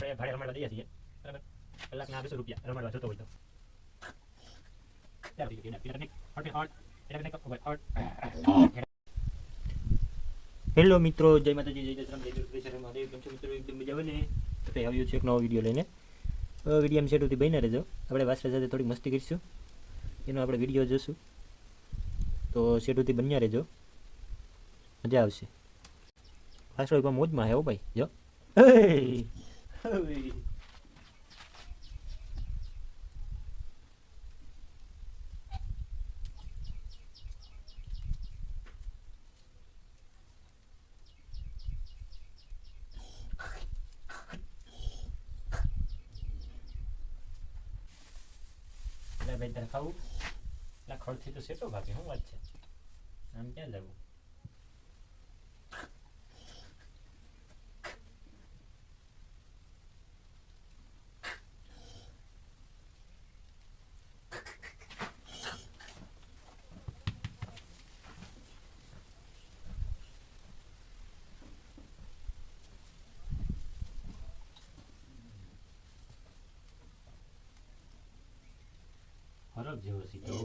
આપણે ભાડે રમાડવા દઈએ છીએ બરાબર કલાકના 200 રૂપિયા રમાડવા જતો હોય તો હેલો મિત્રો જય માતાજી જય દશરામ જય દુર્ગેશ્વર મહાદેવ કેમ છો મિત્રો એકદમ મજા આવે ને તો તે આવ્યો છે એક નવો વિડીયો લઈને વિડીયોમાં શેડુથી બન્યા રહેજો આપણે વાસરા સાથે થોડીક મસ્તી કરીશું એનો આપણે વિડીયો જોશું તો શેડુથી બન્યા રહેજો મજા આવશે વાસરો પણ મોજમાં હે હો ભાઈ જો ભાઈ તારે ખાવું એટલે ખડથી તો સેટો ભાગે શું વાત છે આમ ક્યાં જવું હરફ જેવો સીધો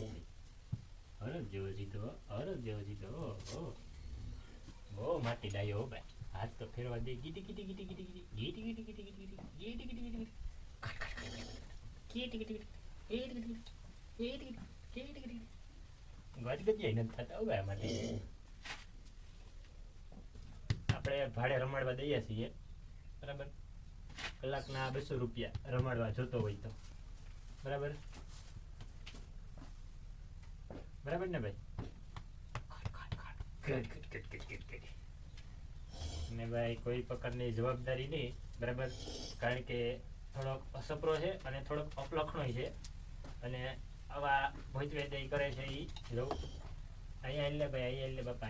હરફ જેવો સીધો બહુ માટી ડાયો હો ભાઈ હાથ તો ફેરવા દે ગીટી ગીટી ગીટી ગીટી ગીટી ગીટી ગીટી ગીટી ગીટી ગીટી ગીટી ગીટી આપણે ભાડે રમાડવા દઈએ છીએ બરાબર કલાકના 200 રૂપિયા રમાડવા જોતો હોય તો બરાબર બરાબર ને ભાઈ ને ભાઈ કોઈ પ્રકારની જવાબદારી નહીં બરાબર કારણ કે થોડોક અસપરો છે અને થોડોક અપલખણો છે અને આવા ભોજવેદ કરે છે એ જો અહીંયા એટલે ભાઈ અહીંયા એટલે બાપા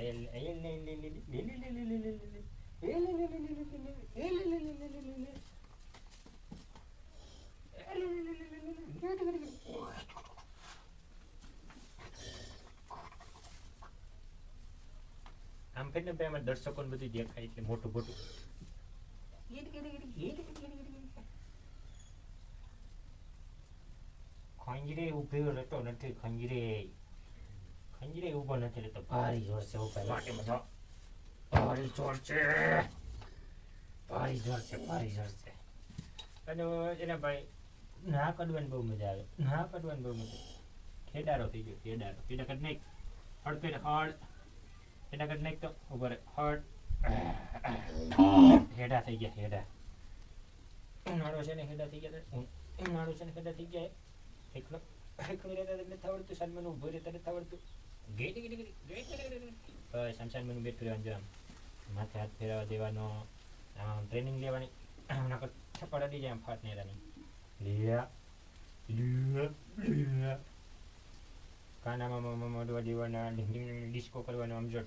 આમ ફેરને ભાઈ અમારા દર્શકોને બધું દેખાય એટલે મોટું મોટું ખંજરે ઉભો રહેતો નથી ખંજરે ઉભો નથી રહેતો ભારી જોર છે ભારી જોર છે અને એના ભાઈ ના કાઢવાની બહુ મજા આવે ખેડારો થઈ ગયો ખેડા કરી નાખ હળ પેડ હળ ખેડા કરી નાખ તો ઉપર હળ હેડા થઈ ગયા હેડા ઉનાળો છે ને હેડા થઈ ગયા એકલો રહેતા નથી આવડતું સાનમાનું ઉભો રહેતા નથી આવડતું બસ સાનમાનું બેઠું રહેવાનું જો આમ માથે હાથ ફેરવા દેવાનો આમ ટ્રેનિંગ લેવાની થપ્પડ અડી જાય આમ ફાટ નેરાની કાનામાં મોડવા દેવાના ડિસ્કો કરવાનો આમ જો